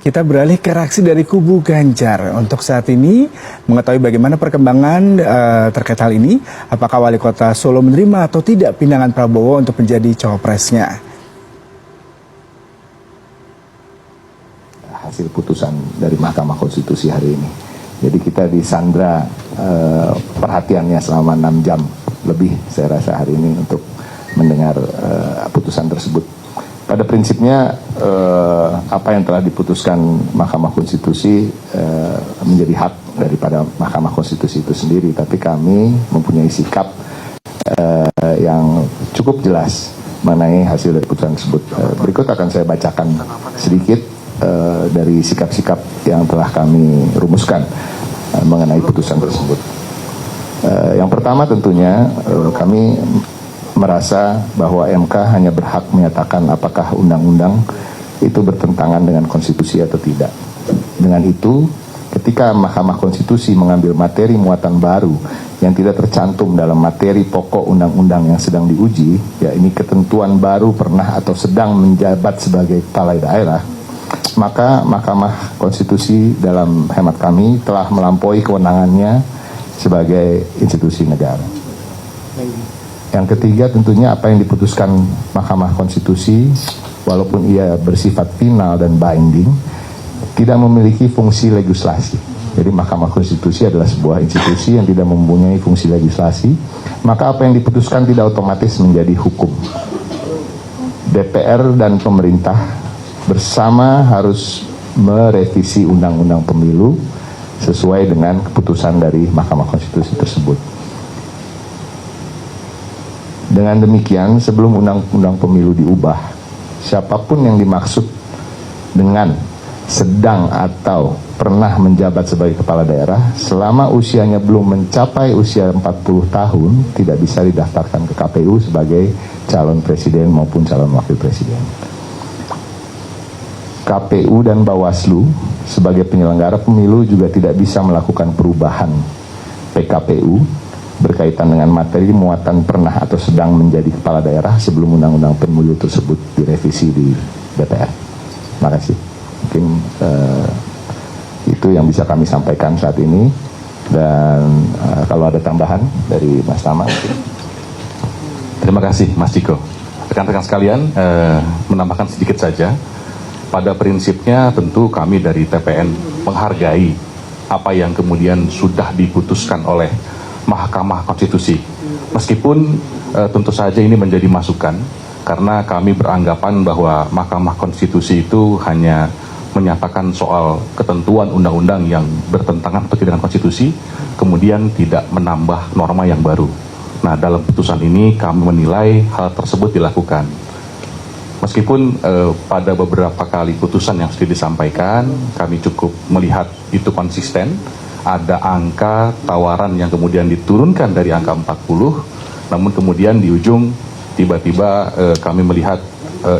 Kita beralih ke reaksi dari kubu Ganjar. Untuk saat ini mengetahui bagaimana perkembangan terkait hal ini, apakah Wali Kota Solo menerima atau tidak pinangan Prabowo untuk menjadi cawapresnya. Hasil putusan dari Mahkamah Konstitusi hari ini. Jadi kita disandra perhatiannya selama 6 jam lebih saya rasa hari ini untuk mendengar putusan tersebut. Pada prinsipnya apa yang telah diputuskan Mahkamah Konstitusi menjadi hak daripada Mahkamah Konstitusi itu sendiri, tapi kami mempunyai sikap yang cukup jelas mengenai hasil dari putusan tersebut. Berikut akan saya bacakan sedikit dari sikap-sikap yang telah kami rumuskan mengenai putusan tersebut. Yang pertama tentunya kami merasa bahwa MK hanya berhak menyatakan apakah undang-undang itu bertentangan dengan konstitusi atau tidak. Dengan itu, ketika Mahkamah Konstitusi mengambil materi muatan baru yang tidak tercantum dalam materi pokok undang-undang yang sedang diuji, ya ini ketentuan baru pernah atau sedang menjabat sebagai kepala daerah, maka Mahkamah Konstitusi dalam hemat kami telah melampaui kewenangannya sebagai institusi negara. Yang ketiga tentunya apa yang diputuskan Mahkamah Konstitusi walaupun ia bersifat final dan binding tidak memiliki fungsi legislasi. Jadi Mahkamah Konstitusi adalah sebuah institusi yang tidak mempunyai fungsi legislasi, maka apa yang diputuskan tidak otomatis menjadi hukum. DPR dan pemerintah bersama harus merevisi undang-undang pemilu sesuai dengan keputusan dari Mahkamah Konstitusi tersebut. Dengan demikian, sebelum undang-undang pemilu diubah, siapapun yang dimaksud dengan sedang atau pernah menjabat sebagai kepala daerah, selama usianya belum mencapai usia 40 tahun, tidak bisa didaftarkan ke KPU sebagai calon presiden maupun calon wakil presiden. KPU dan Bawaslu sebagai penyelenggara pemilu juga tidak bisa melakukan perubahan PKPU berkaitan dengan materi muatan pernah atau sedang menjadi kepala daerah sebelum undang-undang pemilu tersebut direvisi di DPR. Terima kasih. Mungkin itu yang bisa kami sampaikan saat ini, dan kalau ada tambahan dari Mas Tama. Terima kasih Mas Ciko. Rekan-rekan sekalian, menambahkan sedikit saja. Pada prinsipnya tentu kami dari TPN menghargai apa yang kemudian sudah diputuskan oleh Mahkamah Konstitusi. Meskipun tentu saja ini menjadi masukan, karena kami beranggapan bahwa Mahkamah Konstitusi itu hanya menyatakan soal ketentuan undang-undang yang bertentangan atau tidak dengan konstitusi, kemudian tidak menambah norma yang baru. Nah, dalam putusan ini kami menilai hal tersebut dilakukan. Meskipun pada beberapa kali putusan yang sudah disampaikan, kami cukup melihat itu konsisten. Ada angka tawaran yang kemudian diturunkan dari angka 40, namun kemudian di ujung tiba-tiba kami melihat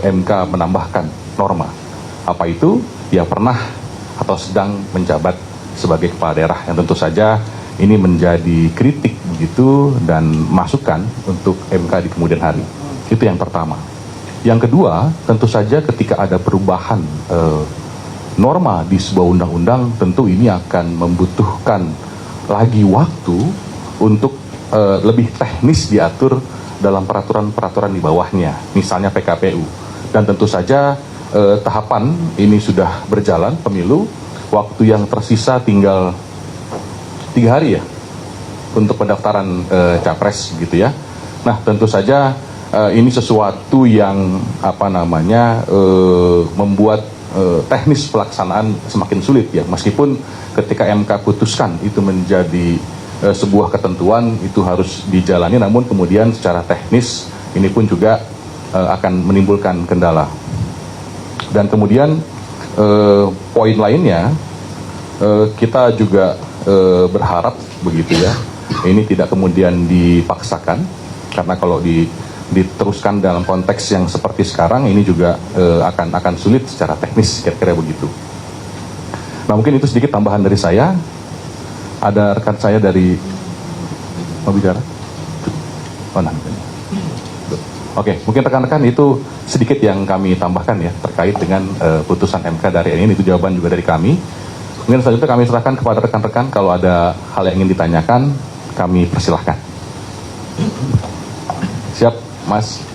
MK menambahkan norma. Apa itu? Ya pernah atau sedang menjabat sebagai kepala daerah, yang tentu saja ini menjadi kritik begitu dan masukan untuk MK di kemudian hari. Itu yang pertama. Yang kedua, tentu saja ketika ada perubahan norma di sebuah undang-undang, tentu ini akan membutuhkan lagi waktu untuk lebih teknis diatur dalam peraturan-peraturan di bawahnya, misalnya PKPU. Dan tentu saja tahapan ini sudah berjalan, pemilu, waktu yang tersisa tinggal 3 hari ya untuk pendaftaran capres gitu ya. Nah, tentu saja ini sesuatu yang membuat teknis pelaksanaan semakin sulit ya, meskipun ketika MK putuskan itu menjadi sebuah ketentuan itu harus dijalani, namun kemudian secara teknis ini pun juga akan menimbulkan kendala. Dan kemudian poin lainnya kita juga berharap begitu ya, ini tidak kemudian dipaksakan, karena kalau diteruskan dalam konteks yang seperti sekarang ini juga akan sulit secara teknis, kira-kira begitu. Nah, mungkin itu sedikit tambahan dari saya. Ada rekan saya dari mau bicara? Oh, nah. Oke, mungkin rekan-rekan itu sedikit yang kami tambahkan ya terkait dengan putusan MK dari ini. Itu jawaban juga dari kami. Mungkin selanjutnya kami serahkan kepada rekan-rekan kalau ada hal yang ingin ditanyakan, kami persilahkan. Siap, Mas.